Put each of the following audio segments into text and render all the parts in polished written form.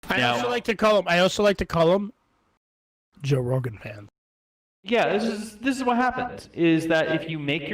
I also like to call him Joe Rogan fan. Yeah, this is what happens, is that if you make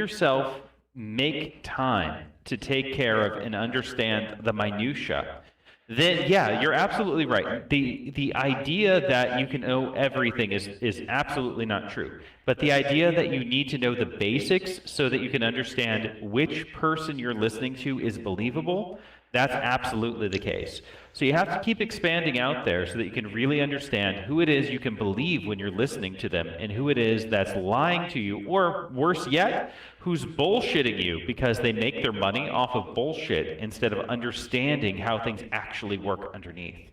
time to take care of and understand the minutia, then yeah, you're absolutely right. The idea that you can know everything is absolutely not true. But the idea that you need to know the basics so that you can understand which person you're listening to is believable, that's absolutely the case. So you have to keep expanding out there so that you can really understand who it is you can believe when you're listening to them and who it is that's lying to you, or worse yet, who's bullshitting you because they make their money off of bullshit instead of understanding how things actually work underneath.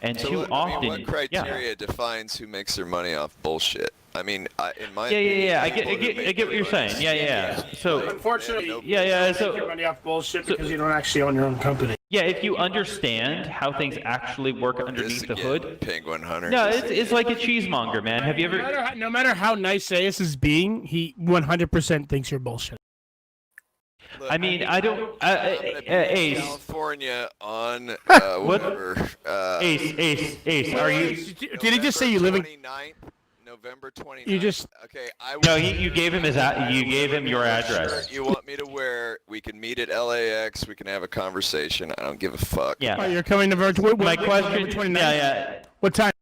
And So, too often, what criteria defines who makes their money off bullshit? I mean, in my I get what you're saying. Yeah. So Unfortunately, So you make your money off bullshit because you don't actually own your own company. yeah, if you understand how things actually work underneath the hood. Penguin Hunter. No, it's like a cheesemonger, man. Have you ever? No matter how nice Ace is being, he 100% thinks you're bullshit. Look, I mean, I don't. I'm gonna be in Ace. California on What? whatever. Ace, are you? Did he just say you live in? November 29th. You just. Okay, No, you gave him you gave him your address. You want me to wear? We can meet at LAX. We can have a conversation. I don't give a fuck. Yeah. Oh, you're coming to Virgin. My question. Yeah. What time?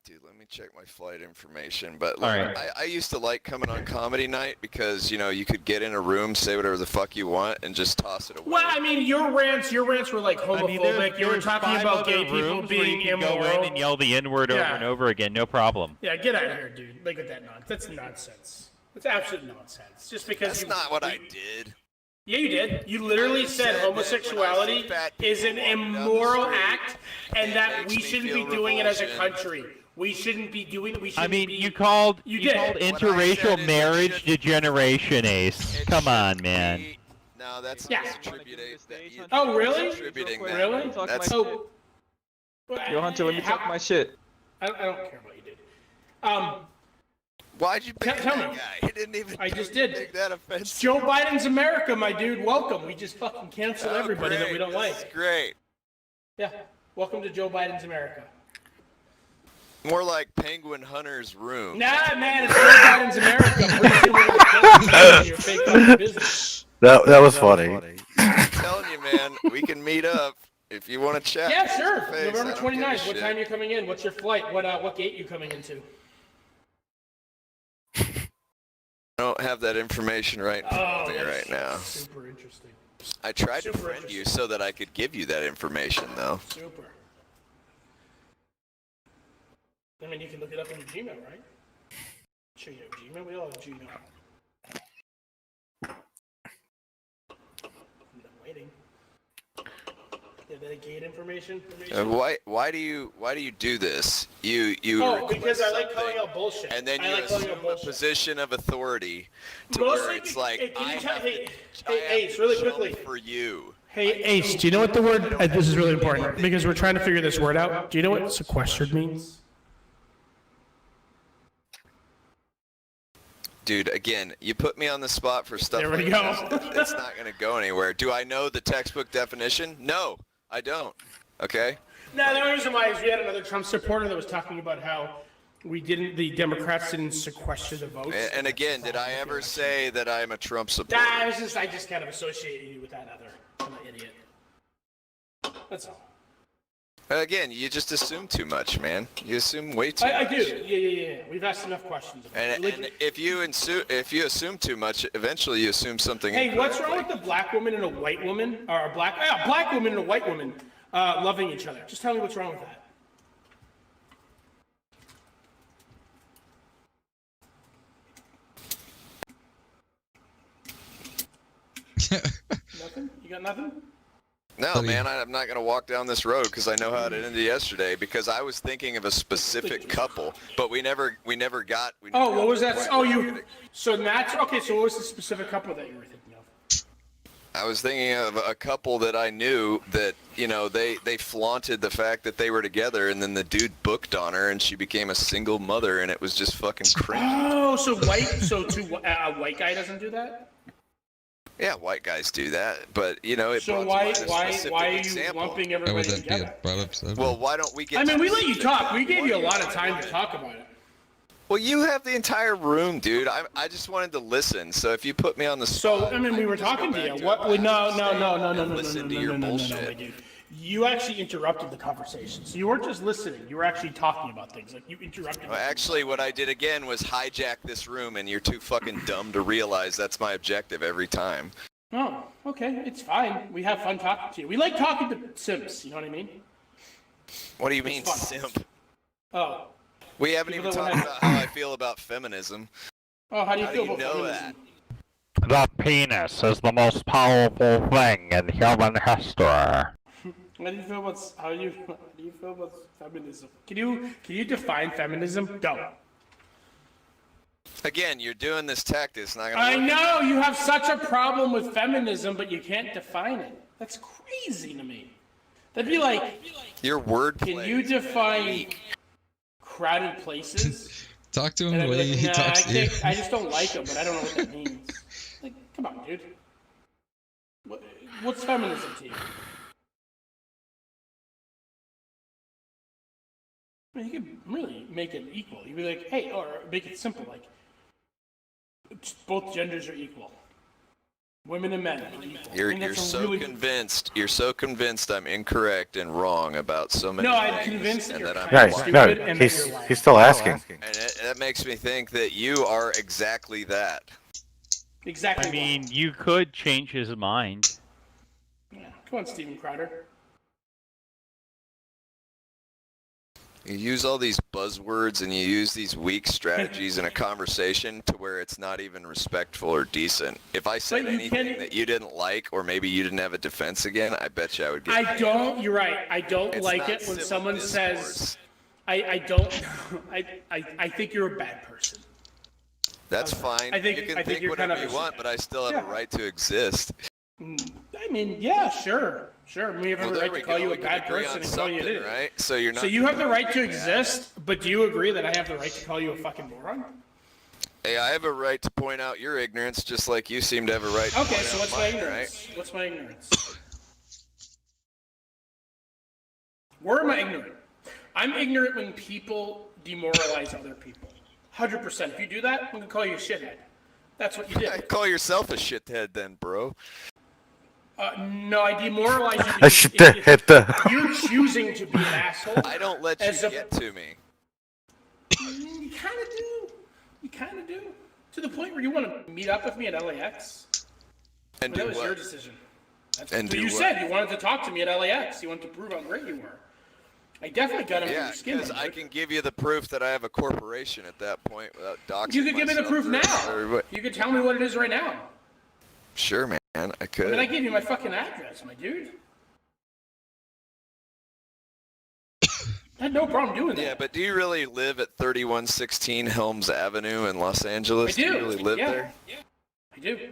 Dude, let me check my flight information. But All look, right. I used to like coming on comedy night because you could get in a room, say whatever the fuck you want, and just toss it away. Well, I mean, your rants were like homophobic. You were talking about gay people being immoral. Go in and yell the N-word over and over again, no problem. Yeah, get out of here, dude. Look at that nonsense. That's nonsense. That's absolute nonsense. Just because That's not what I did. Yeah, you did. You literally said homosexuality is an immoral act, and that we shouldn't be doing it as a country. We shouldn't be doing. I mean, you called interracial marriage degeneration, Ace. Come on, man. No, that's Yeah. attributing. Oh, really? Attributing that. Really? That's Oh. Yo, Hunter, let me talk my shit. I don't care what you did. Why'd you pick Tell that me. guy? He didn't even. I just did. Take that offense. It's Joe Biden's America, my dude. Welcome. We just fucking cancel everybody that we don't like. That's great. Yeah. Welcome to Joe Biden's America. More like Penguin Hunter's room. Nah, man, it's Joe Biden's America. Pretty soon we're gonna kill you your fake fucking business. That was funny. I'm telling you, man, we can meet up if you want to chat. Yeah, sure. face-to-face. November I don't give a 29th. What shit. time you coming in? What's your flight? What gate you coming into? I don't have that information right in front of me right now. Super interesting. I tried to super friend you so that I could give you that information, though. Super. I mean, you can look it up in your Gmail, right? Sure, you have Gmail. We all have Gmail. I'm waiting. Yeah, that gate information. Why do you do this? You Oh, request because I like something, calling out bullshit. and then I you like calling out assume a bullshit. position of authority to Mostly where it's like can you I tell- have hey, to, hey, I have Ace, to really jump quickly. for you. Hey, Ace, do you know what the word? This is really important because we're trying to figure this word out. Do you know what sequestered means? Dude, again, you put me on the spot for stuff There we like go. this. It's not going to go anywhere. Do I know the textbook definition? No, I don't. Okay? No, the only reason why is we had another Trump supporter that was talking about how the Democrats didn't sequester the votes. And again, did I ever say that I'm a Trump supporter? I just kind of associated you with that other idiot. That's all. Again, you just assume too much, man. You assume way too I much. do. Yeah. We've asked enough questions. About it. And if you assume too much, eventually you assume something. Hey, what's wrong with the black woman and a white woman, or a black woman and a white woman loving each other? Just tell me what's wrong with that. Nothing? You got nothing? No, man, I'm not going to walk down this road because I know how it ended yesterday. Because I was thinking of a specific couple, but we never got. Oh, what was that? Oh, So that's okay. So what was the specific couple that you were thinking of? I was thinking of a couple that I knew that they flaunted the fact that they were together, and then the dude booked on her, and she became a single mother, and it was just fucking cringe. Oh, so a white guy doesn't do that? Yeah, white guys do that, but you know, it So brought why to mind a specific are you example. lumping Why would everybody that be a together? brought up subject? Well, why don't we get? I mean, to we the let you specific talk. We gave you a one lot of by time one? to talk about it. Well, you have the entire room, dude. I just wanted to listen. So if you put me on the So spot, I mean, we were can just talking go to back you. What? a No, listen to your bullshit. my dude. You actually interrupted the conversation. So you weren't just listening. You were actually talking about things. Like you interrupted. Well, actually, what I did again was hijack this room, and you're too fucking dumb to realize that's my objective every time. Oh, okay. It's fine. We have fun talking to you. We like talking to simps. You know what I mean? What do you mean, fun. simp? Oh. We haven't People even that talked wanna- about how I feel about feminism. Oh, how do you How feel do you about know feminism? The penis is the most powerful thing in human history. How do you feel about feminism? Can you define feminism? Go. Again, you're doing this tactic. It's not gonna I work. know you have such a problem with feminism, but you can't define it. That's crazy to me. That'd be like, Your wordplay. can you define crowded places? Talk to And him I'd the be way like, he nah, talks to you. I just don't like them, but I don't know what that means. Like, come on, dude. What's feminism to you? I mean, you could really make it equal. You'd be like, hey, or make it simple, like, both genders are equal. Women and men are equal. I You're think that's a so really- convinced. You're so convinced I'm incorrect and wrong about so many No, things. I'm convinced that and you're that I'm kind of lying. stupid and that you're lying. He's still asking. And that makes me think that you are exactly that. Exactly. I mean, you could change his mind. Yeah. Come on, Steven Crowder. You use all these buzzwords and you use these weak strategies in a conversation to where it's not even respectful or decent. If I said But you anything can't- that you didn't like, or maybe you didn't have a defense again, I bet you I would get I don't. You're right. I don't It's like not it when civil someone discourse. says, I don't. I think you're a bad person. That's fine. I think- you can I think think you're whatever kind of you a- want, but I still have Yeah. a right to exist. I mean, yeah, sure. We have Well, every there right we to call go. you a We can bad agree person on and call you an something, idiot. right? So you're not. So you have the right to exist, but do you agree that I have the right to call you a fucking moron? Hey, I have a right to point out your ignorance, just like you seem to have a right to Okay, point so out what's my mine, ignorance? What's my ignorance? Where am I ignorant? I'm ignorant when people demoralize other people. 100%. If you do that, I'm gonna call you a shithead. That's what you Right? did. Call yourself a shithead then, bro. No, I demoralize you. I because should if hit the. You're choosing to be an asshole. I don't let you As a- get to me. You kind of do. You kind of do. To the point where you want to meet up with me at LAX. And But that do was your what? decision. That's And what do you what? said. You wanted to talk to me at LAX. You wanted to prove how great you were. I definitely got under Yeah, your skin. because I dude. can give you the proof that I have a corporation at that point without doxing You could give me the myself proof or- now. or what- You could tell me what it is right now. Sure, man, I I could. mean, I gave you my fucking address, my dude. I had no problem doing that. Yeah, but do you really live at 3116 Helms Avenue in Los Angeles? I do. you really live yeah. there? Yeah, I do.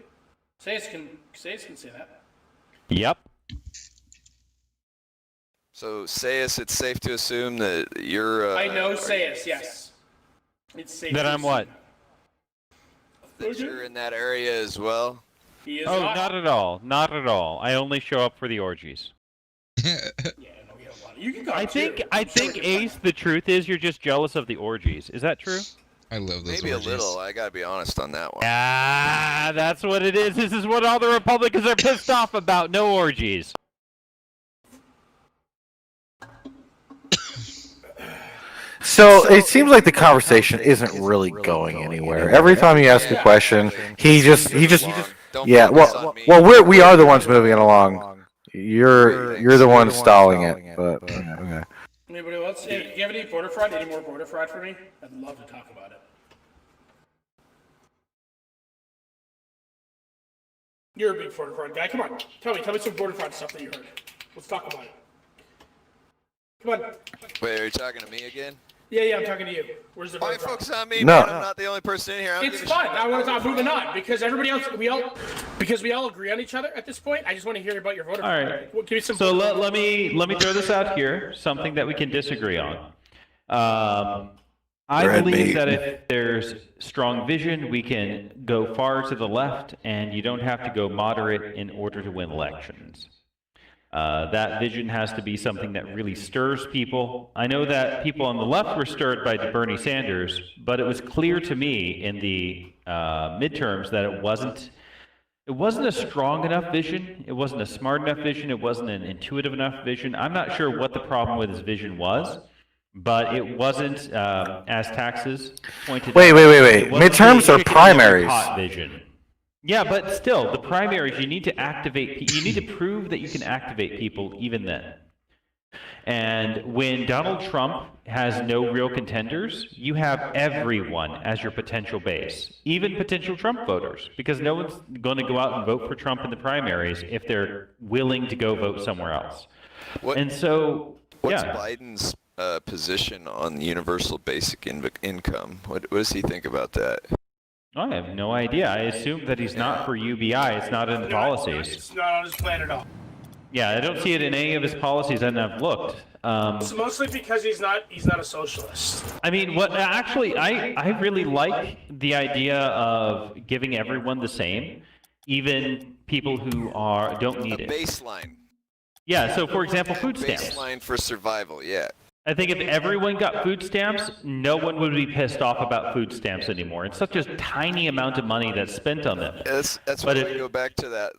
Sayus can say that. Yep. So, Sayus, it's safe to assume that you're. I know Sayus, yes. It's safe. Then to I'm what? That you're in that area as well. He is Oh, not. not at all. Not at all. I only show up for the orgies. Yeah, no, we have a lot. You can go. I think too. I I'm sure think we can find Ace, the truth is you're just jealous of the orgies. Is that true? I love those Maybe orgies. a little. I gotta be honest on that one. Ah, that's what it is. This is what all the Republicans are pissed off about. No orgies. So it seems like the conversation isn't really going anywhere. Every time you ask a question, he just, Don't yeah. focus Well, on me. we are the ones moving it along. You're the one stalling it. But okay. Anybody else? Hey, do you have any voter fraud? Any more voter fraud for me? I'd love to talk about it. You're a big voter fraud guy. Come on, tell me some voter fraud stuff that you heard. Let's talk about it. Come on. Wait, are you talking to me again? Yeah, I'm talking to you. Where's the Why voter fraud? focus on me, No. man? I'm not the only person in here. I don't It's give a fun. shit I about want to voter talk moving fraud. on because everybody else, because we all agree on each other at this point. I just want to hear about your voter All fraud. right. Well, give me some. So voter let me throw this out here. Something that we can disagree on. I Red believe meat. that if there's strong vision, we can go far to the left, and you don't have to go moderate in order to win elections. That vision has to be something that really stirs people. I know that people on the left were stirred by Bernie Sanders, but it was clear to me in the midterms that it wasn't a strong enough vision. It wasn't a smart enough vision. It wasn't an intuitive enough vision. I'm not sure what the problem with his vision was, but it wasn't, as taxes pointed Wait. out, it wasn't Midterms the are chicken in every primaries. pot vision. Yeah, but still, the primaries, you need to activate, you need to prove that you can activate people even then. And when Donald Trump has no real contenders, you have everyone as your potential base, even potential Trump voters, because no one's going to go out and vote for Trump in the primaries if they're willing to go vote somewhere else. What, And so, what's yeah. Biden's position on universal basic income? What does he think about that? I have no idea. I assume that he's not for UBI. It's not in the policies. It's not on his plan at all. Yeah, I don't see it in any of his policies, and I've looked. It's mostly because he's not a socialist. I mean, what actually, I really like the idea of giving everyone the same, even people who don't need A it. baseline. Yeah, so for example, food stamps. Baseline for survival, yeah. I think if everyone got food stamps, no one would be pissed off about food stamps anymore. It's such a tiny amount of money that's spent on them. That's But why it- we go back to that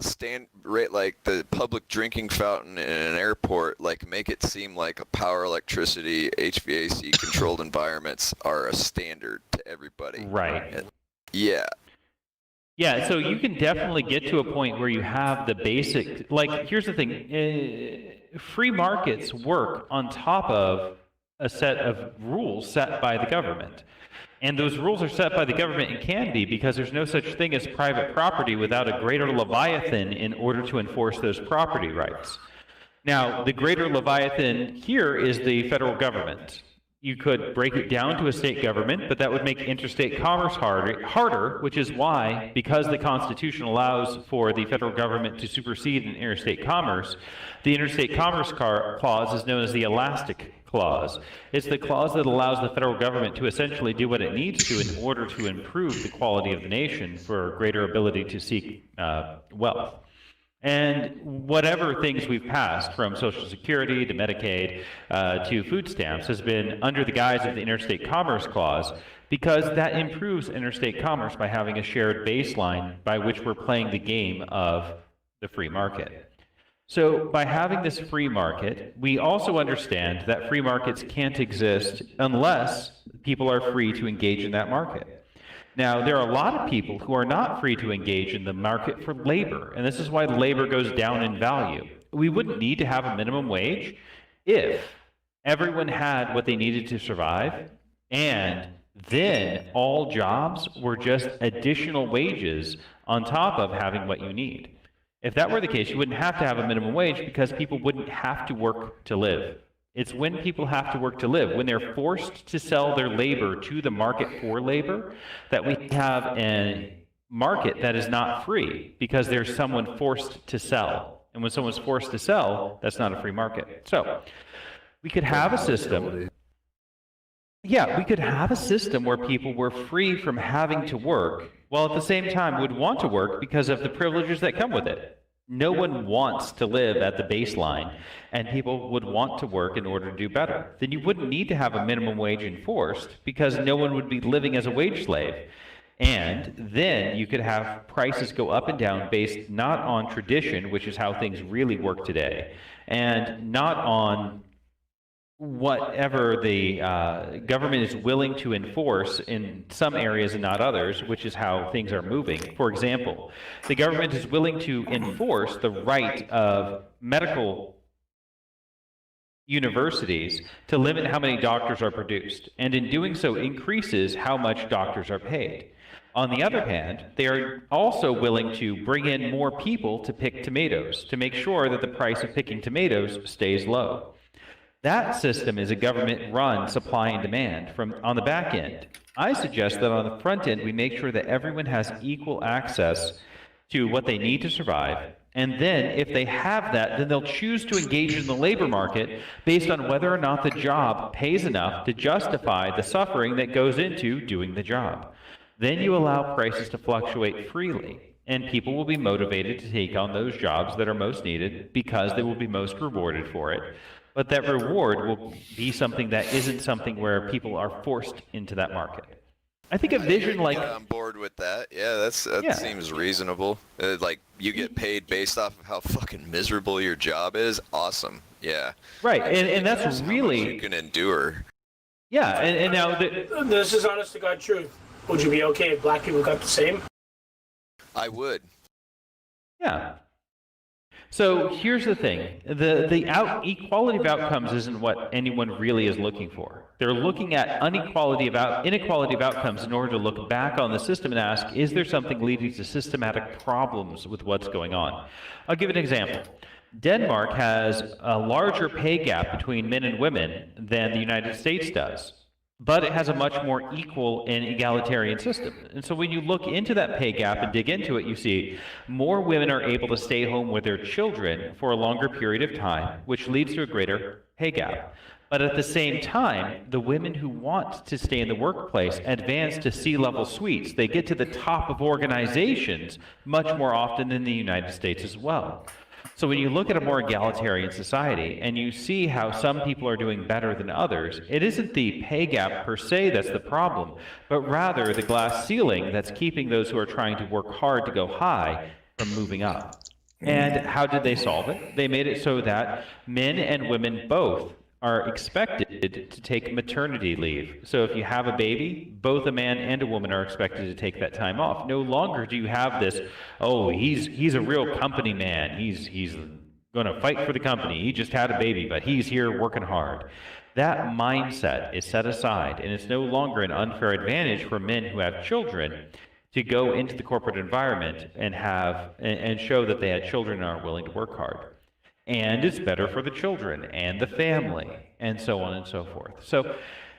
rate, like the public drinking fountain in an airport, like make it seem like a power, electricity, HVAC controlled environments are a standard to everybody. Right. Yeah. Yeah, so you can definitely get to a point where you have the basic, like, here's the thing, free markets work on top of a set of rules set by the government. And those rules are set by the government and can be because there's no such thing as private property without a greater Leviathan in order to enforce those property rights. Now, the greater Leviathan here is the federal government. You could break it down to a state government, but that would make interstate commerce harder, which is why, because the Constitution allows for the federal government to supersede in interstate commerce, the interstate commerce clause is known as the elastic clause. It's the clause that allows the federal government to essentially do what it needs to in order to improve the quality of the nation for greater ability to seek wealth. And whatever things we've passed, from Social Security to Medicaid to food stamps, has been under the guise of the Interstate Commerce Clause, because that improves interstate commerce by having a shared baseline by which we're playing the game of the free market. So by having this free market, we also understand that free markets can't exist unless people are free to engage in that market. Now, there are a lot of people who are not free to engage in the market for labor, and this is why labor goes down in value. We wouldn't need to have a minimum wage if everyone had what they needed to survive, and then all jobs were just additional wages on top of having what you need. If that were the case, you wouldn't have to have a minimum wage because people wouldn't have to work to live. It's when people have to work to live, when they're forced to sell their labor to the market for labor, that we have a market that is not free because there's someone forced to sell. And when someone's forced to sell, that's not a free market. So we could have a system. Yeah, we could have a system where people were free from having to work, while at the same time would want to work because of the privileges that come with it. No one wants to live at the baseline, and people would want to work in order to do better. Then you wouldn't need to have a minimum wage enforced because no one would be living as a wage slave. And then you could have prices go up and down based not on tradition, which is how things really work today, and not on whatever the government is willing to enforce in some areas and not others, which is how things are moving. For example, the government is willing to enforce the right of medical universities to limit how many doctors are produced, and in doing so increases how much doctors are paid. On the other hand, they are also willing to bring in more people to pick tomatoes to make sure that the price of picking tomatoes stays low. That system is a government-run supply and demand on the back end. I suggest that on the front end, we make sure that everyone has equal access to what they need to survive, And then, if they have that, then they'll choose to engage in the labor market based on whether or not the job pays enough to justify the suffering that goes into doing the job. Then you allow prices to fluctuate freely, and people will be motivated to take on those jobs that are most needed because they will be most rewarded for it. But that reward will be something that isn't something where people are forced into that market. I think a vision like... Get on board with that. Yeah, that Yeah. seems reasonable. Like, you get paid based off of how fucking miserable your job is. Awesome. Yeah. Right, and that's How much you really... can endure. Yeah, and now... This is honest to God truth. Would you be okay if black people got the same? I would. Yeah. So here's the thing: equality of outcomes isn't what anyone really is looking for. They're looking at inequality of outcomes in order to look back on the system and ask, is there something leading to systematic problems with what's going on? I'll give an example. Denmark has a larger pay gap between men and women than the United States does, but it has a much more equal and egalitarian system. And so when you look into that pay gap and dig into it, you see more women are able to stay home with their children for a longer period of time, which leads to a greater pay gap. But at the same time, the women who want to stay in the workplace advance to C-level suites. They get to the top of organizations much more often than the United States as well. So when you look at a more egalitarian society and you see how some people are doing better than others, it isn't the pay gap per se that's the problem, but rather the glass ceiling that's keeping those who are trying to work hard to go high from moving up. And how did they solve it? They made it so that men and women both are expected to take maternity leave. So if you have a baby, both a man and a woman are expected to take that time off. No longer do you have this, oh, he's a real company man. He's going to fight for the company. He just had a baby, but he's here working hard. That mindset is set aside, and it's no longer an unfair advantage for men who have children to go into the corporate environment and show that they had children and are willing to work hard. And it's better for the children and the family, and so on and so forth. So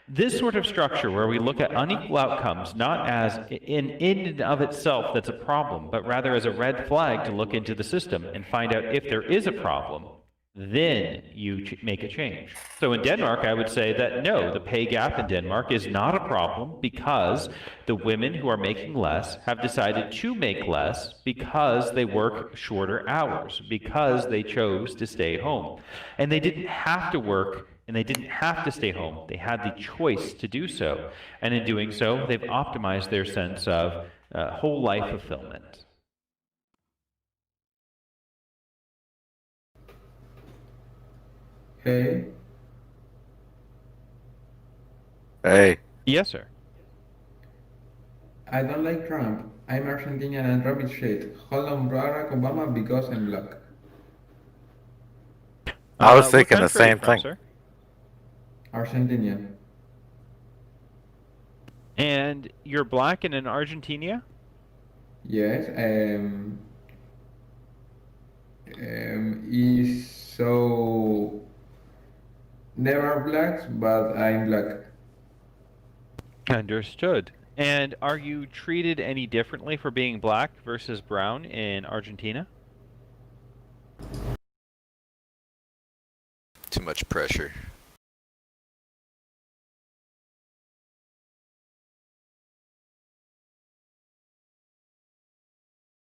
this sort of structure where we look at unequal outcomes not as in and of itself that's a problem, but rather as a red flag to look into the system and find out if there is a problem, then you make a change. So in Denmark, I would say that no, the pay gap in Denmark is not a problem because the women who are making less have decided to make less because they work shorter hours, because they chose to stay home. And they didn't have to work and they didn't have to stay home. They had the choice to do so. And in doing so, they've optimized their sense of whole life fulfillment. Hey, Hey. Yes, sir. I don't like Trump. I'm Argentinian and Trump is shit. Hold on Barack Obama because I'm black. I was What thinking the country are you same from, thing. sir? Argentinian. And you're black and in Argentina? Yes, is so there are blacks, but I'm black. Understood. And are you treated any differently for being black versus brown in Argentina? Too much pressure.